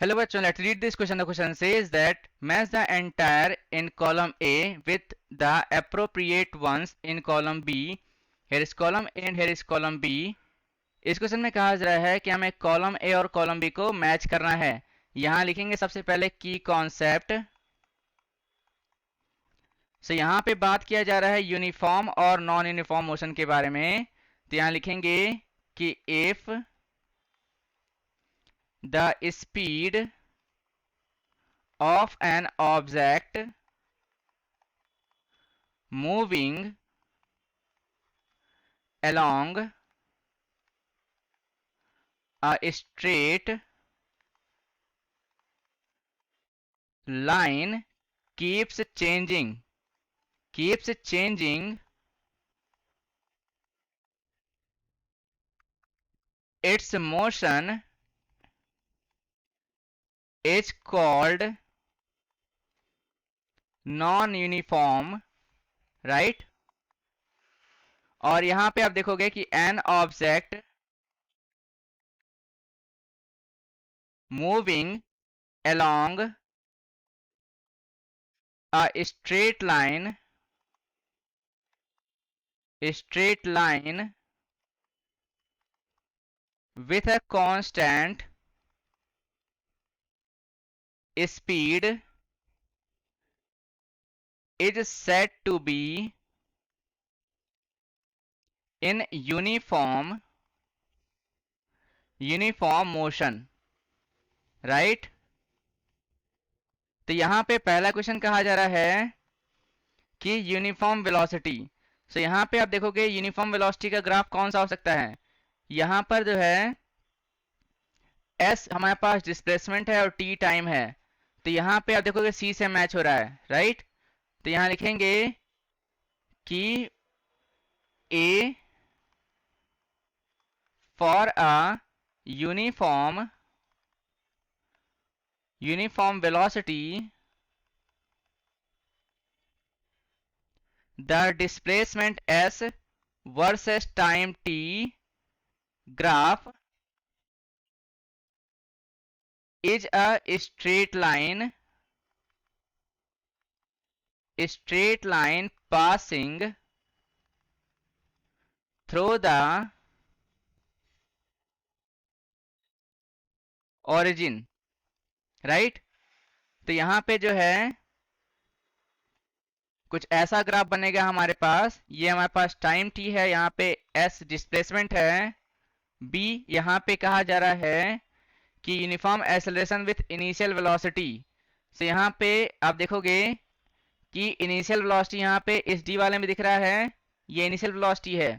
Hello bachon, let's read this question. The question says that match the entire in column A with the appropriate ones in column B. Here is column A and here is column B. इस question में कहा जा रहा है कि हमें column A और column B को मैच करना है। यहां लिखेंगे सबसे पहले की कॉन्सेप्ट। सो यहां पे बात किया जा रहा है यूनिफॉर्म और नॉन यूनिफॉर्म मोशन के बारे में। तो यहां लिखेंगे कि if the speed of an object moving along a straight line keeps changing its motion is called non-uniform, right? और यहां पे आप देखोगे कि an object moving along a straight line with a constant speed is said to be in uniform motion, right? तो यहां पे पहला क्वेश्चन कहा जा रहा है कि यूनिफॉर्म वेलोसिटी। सो यहां पे आप देखोगे यूनिफॉर्म वेलोसिटी का ग्राफ कौन सा हो सकता है। यहां पर जो है एस हमारे पास डिस्प्लेसमेंट है और टी टाइम है। तो यहां पे आप देखोगे सी से मैच हो रहा है, राइट? तो यहां लिखेंगे कि A for a uniform velocity the displacement s versus time t graph is a straight line passing through the origin, right? तो यहां पे जो है कुछ ऐसा ग्राफ बनेगा हमारे पास। ये हमारे पास टाइम t है, यहाँ पे s डिस्प्लेसमेंट है, b यहाँ पे कहा जा रहा है कि uniform acceleration with initial velocity. तो यहाँ पे आप देखोगे कि इनिशियल वेलोसिटी यहाँ पे इस डी वाले में दिख रहा है, ये इनिशियल वेलोसिटी है,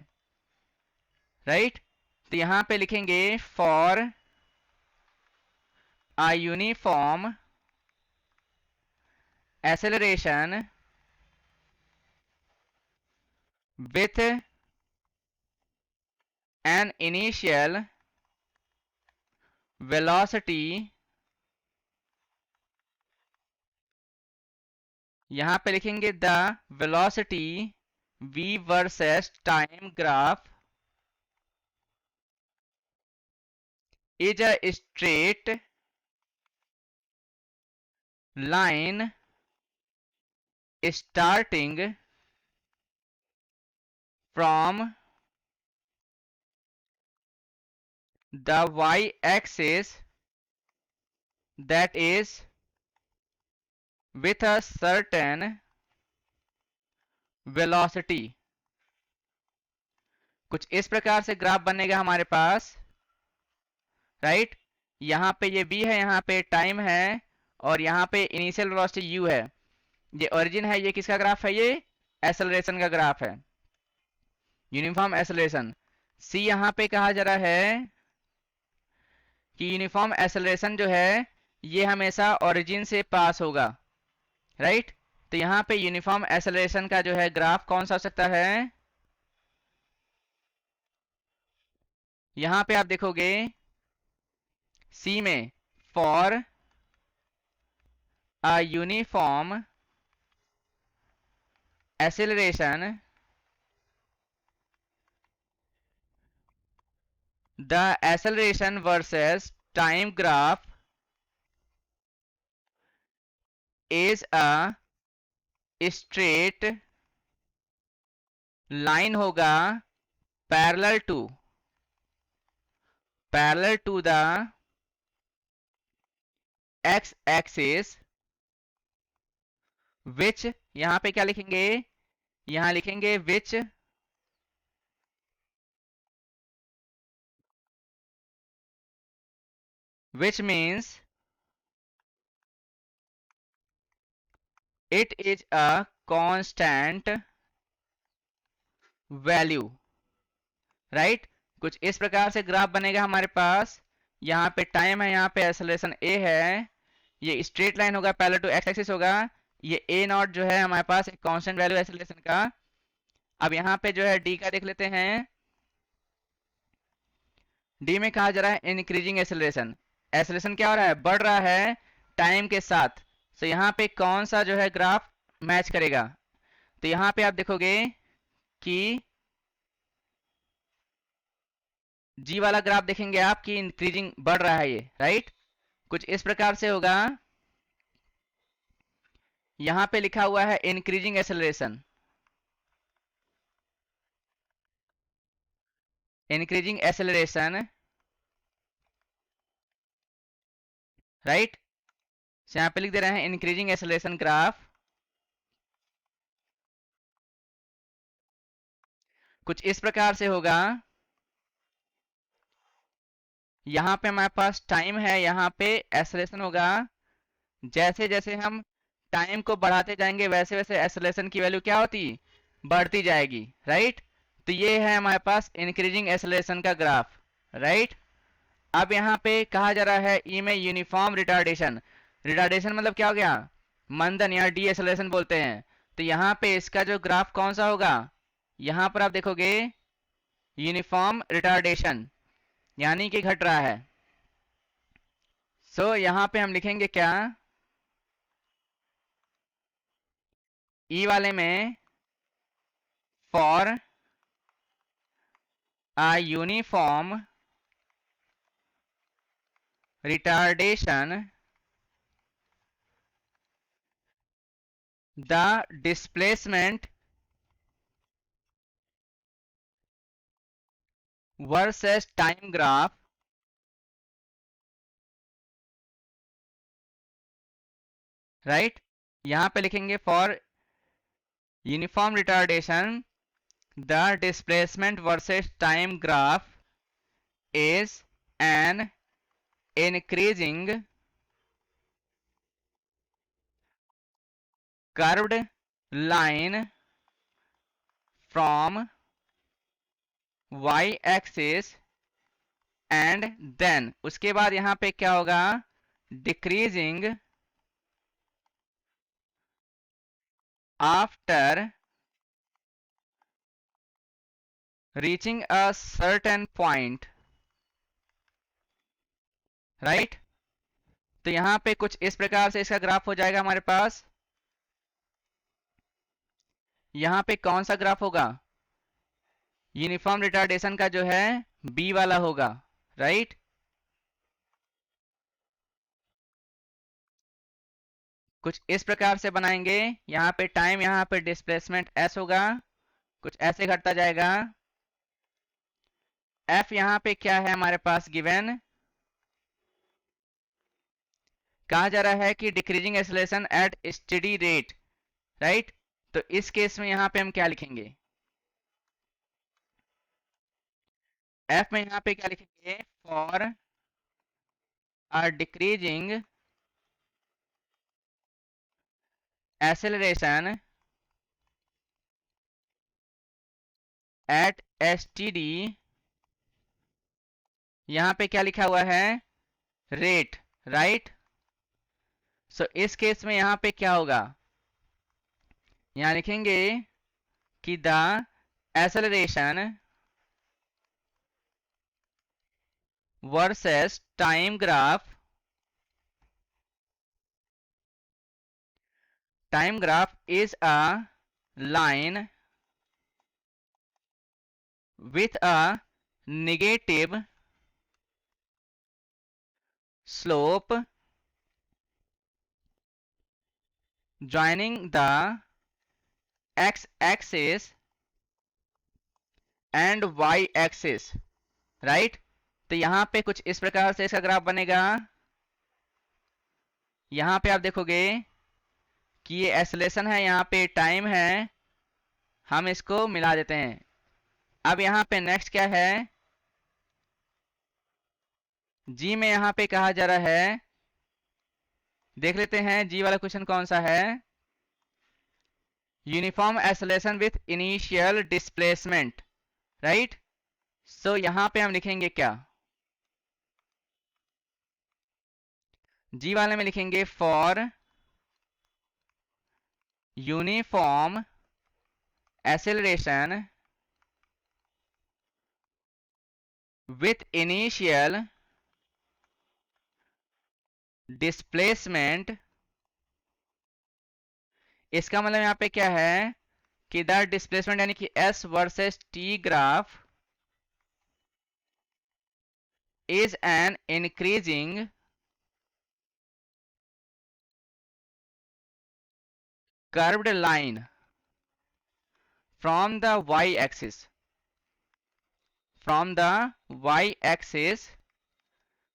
राइट? तो यहाँ पे लिखेंगे for a uniform acceleration with an initial velocity, यहां पे लिखेंगे the velocity v versus time graph is a straight line starting from the y-axis that is with a certain velocity। कुछ इस प्रकार से ग्राफ बनेगा हमारे पास, राइट? यहाँ पे ये b है, यहाँ पे टाइम है और यहाँ पे इनिशियल वेलोसिटी u है। ये ओरिजिन है, ये किसका ग्राफ है? ये एक्सेलरेशन का ग्राफ है, यूनिफॉर्म एक्सेलरेशन। c यहाँ पे कहा जा रहा है कि यूनिफॉर्म एक्सेलरेशन जो है ये हमेशा ओरिजिन से पास होगा, राइट? तो यहाँ पे यूनिफॉर्म एक्सेलरेशन का जो है ग्राफ कौन सा हो सकता है? यहाँ पे आप देखोगे सी में for a uniform acceleration the acceleration versus time graph is a straight line होगा parallel to the X axis which, यहां पे क्या लिखेंगे, यहां लिखेंगे which means it is a constant value, right. कुछ इस प्रकार से ग्राफ बनेगा हमारे पास। यहाँ पे टाइम है, यहाँ पे एक्सेलरेशन a है, ये स्ट्रेट लाइन होगा, पैरेलल टू एक्स एक्सिस होगा। ये a नॉट जो है हमारे पास एक कांस्टेंट वैल्यू एक्सेलरेशन का। अब यहाँ पे जो है d का देख लेते हैं। d में कहा जा रहा है इंक्रीजिंग एक्सेलरेशन। एक्सेलरेशन क्या हो रहा है, बढ़ रहा है टाइम के साथ। तो यहाँ पे कौन सा जो है ग्राफ मैच करेगा, तो यहाँ पे आप देखोगे कि जी वाला ग्राफ देखेंगे आप कि इंक्रीजिंग बढ़ रहा है ये, राइट। कुछ इस प्रकार से होगा। यहां पे लिखा हुआ है increasing acceleration, increasing acceleration, right. यहां पे लिख दे रहे हैं इंक्रीजिंग एक्सेलरेशन ग्राफ। कुछ इस प्रकार से होगा। यहां पे हमारे पास टाइम है, यहां पे एक्सेलरेशन होगा। जैसे जैसे हम टाइम को बढ़ाते जाएंगे वैसे वैसे एक्सेलरेशन की वैल्यू क्या होती, बढ़ती जाएगी, राइट। तो ये है हमारे पास इंक्रीजिंग एक्सेलरेशन का ग्राफ, राइट। अब यहाँ पे कहा जा रहा है ई में यूनिफॉर्म रिटार्डेशन। रिटार्डेशन मतलब क्या हो गया, मंदन या डी एक्सेलरेशन बोलते हैं। तो यहाँ पे इसका जो ग्राफ कौन सा होगा, यहाँ पर आप देखोगे यूनिफॉर्म रिटार्डेशन, यानी कि घट रहा है। सो यहाँ पे हम लिखेंगे क्या, ई वाले में for a uniform retardation the displacement versus time graph right. यहां पे लिखेंगे for uniform retardation the displacement versus time graph is an increasing curved line from y axis and then उसके बाद यहां पे क्या होगा, decreasing after reaching a certain point, right. तो यहां पे कुछ इस प्रकार से इसका ग्राफ हो जाएगा हमारे पास। यहां पे कौन सा ग्राफ होगा, यूनिफॉर्म रिटार्डेशन का जो है बी वाला होगा, राइट। कुछ इस प्रकार से बनाएंगे। यहां पे टाइम, यहां पे डिस्प्लेसमेंट एस होगा, कुछ ऐसे घटता जाएगा। एफ यहां पे क्या है हमारे पास गिवन, कहा जा रहा है कि decreasing acceleration at steady rate, right. तो इस केस में यहां पे हम क्या लिखेंगे, एफ में यहां पे क्या लिखेंगे, for a decreasing acceleration at STD, यहां पे क्या लिखा हुआ है, रेट, राइट। सो इस केस में यहां पे क्या होगा, यहां लिखेंगे कि the acceleration versus time graph is a line with a negative slope joining the x axis and y axis, right. तो यहां पे कुछ इस प्रकार से इसका ग्राफ बनेगा। यहां पे आप देखोगे कि ये एक्सेलरेशन है, यहाँ पे टाइम है, हम इसको मिला देते हैं। अब यहाँ पे नेक्स्ट क्या है, जी में यहाँ पे कहा जा रहा है, देख लेते हैं जी वाला क्वेश्चन कौन सा है। Uniform acceleration with initial displacement, right. So यहां पे हम लिखेंगे क्या, जी वाले में लिखेंगे for uniform acceleration with initial displacement. इसका मतलब यहां पे क्या है कि द डिस्प्लेसमेंट यानी कि S versus T graph is an increasing curved line from the y-axis,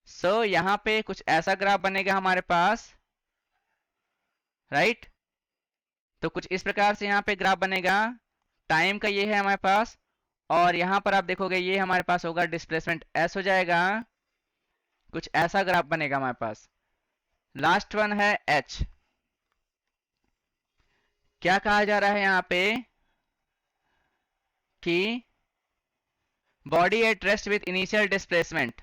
so यहाँ पे कुछ ऐसा ग्राफ बनेगा हमारे पास, राइट। तो कुछ इस प्रकार से यहाँ पे ग्राफ बनेगा, टाइम का ये है हमारे पास, और यहाँ पर आप देखोगे ये हमारे पास होगा डिस्प्लेसमेंट s हो जाएगा, कुछ ऐसा ग्राफ बनेगा हमारे पास। लास्ट वन है h। क्या कहा जा रहा है यहाँ पे कि body at rest with initial displacement.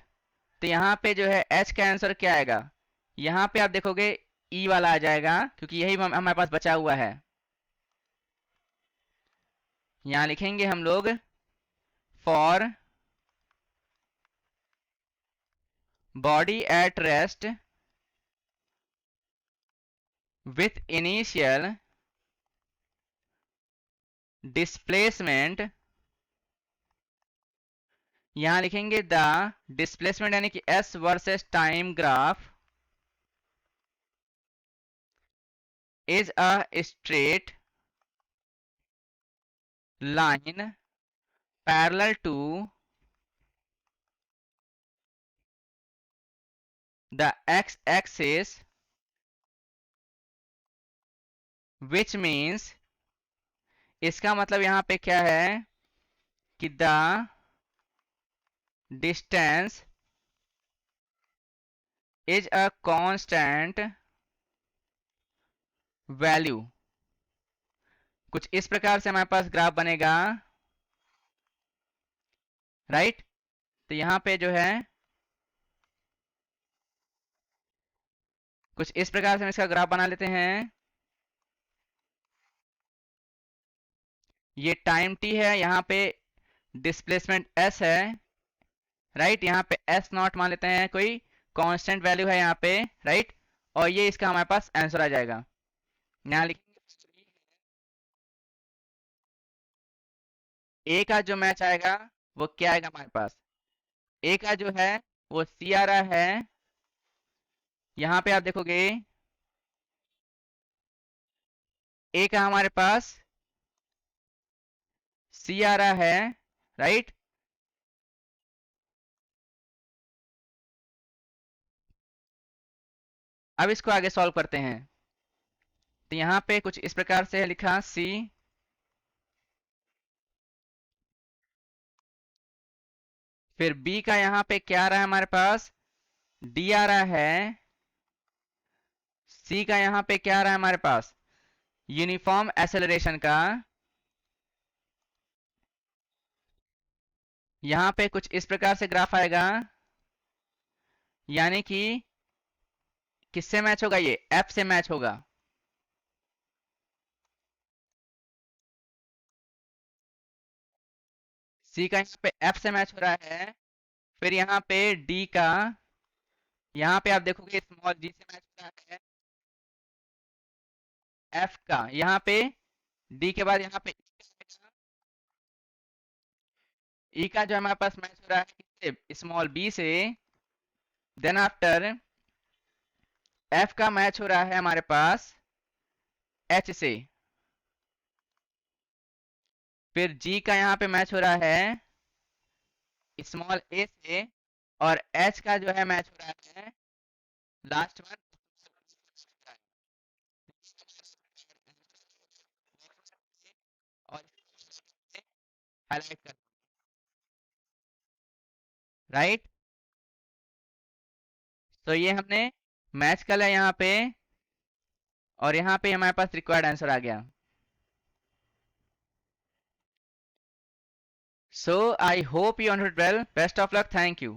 तो यहाँ पे जो है h का आंसर क्या आएगा, यहाँ पे आप देखोगे e वाला आ जाएगा, क्योंकि यही हमारे पास बचा हुआ है। यहाँ लिखेंगे हम लोग for body at rest with initial displacement, यहां लिखेंगे द डिस्प्लेसमेंट यानी कि s versus time graph is a straight line parallel to the x axis, which means, इसका मतलब यहां पे क्या है कि the distance is a constant value. कुछ इस प्रकार से हमारे पास ग्राफ बनेगा, राइट। तो यहां पे जो है कुछ इस प्रकार से हम इसका ग्राफ बना लेते हैं। ये टाइम t है, यहाँ पे डिस्प्लेसमेंट s है, राइट। यहाँ पे s नॉट मान लेते हैं, कोई कांस्टेंट वैल्यू है यहाँ पे, राइट। और ये इसका हमारे पास आंसर आ जाएगा। यहाँ लिखेंगे a का जो मैच आएगा वो क्या आएगा हमारे पास, a का जो है वो c आ रहा है। यहाँ पे आप देखोगे a का हमारे पास c आ रहा है, राइट। अब इसको आगे सॉल्व करते हैं। तो यहाँ पे कुछ इस प्रकार से है लिखा c, फिर b का यहाँ पे क्या आ रहा है हमारे पास, d आ रहा है। c का यहाँ पे क्या आ रहा है हमारे पास, यूनिफॉर्म एक्सेलरेशन का। यहाँ पे कुछ इस प्रकार से ग्राफ आएगा, यानी कि किससे मैच होगा, ये f से मैच होगा। c का यहाँ पे f से मैच हो रहा है, फिर यहाँ पे d का, यहाँ पे आप देखोगे स्मॉल g से मैच हो रहा है, f का यहाँ पे d के बाद यहाँ पे e का जो हमारे पास मैच हो रहा है किससे, स्मॉल b से। देन आफ्टर f का मैच हो रहा है हमारे पास एच से, फिर जी का यहाँ पे मैच हो रहा है स्मॉल ए से, और एच का जो है मैच हो रहा है लास्ट वन और हाईलाइट कर, राइट। तो ये हमने मैच कर लिया यहाँ पे, और यहाँ पे हमारे पास रिक्वायर्ड आंसर आ गया। So I hope you understood well. Best of luck. Thank you.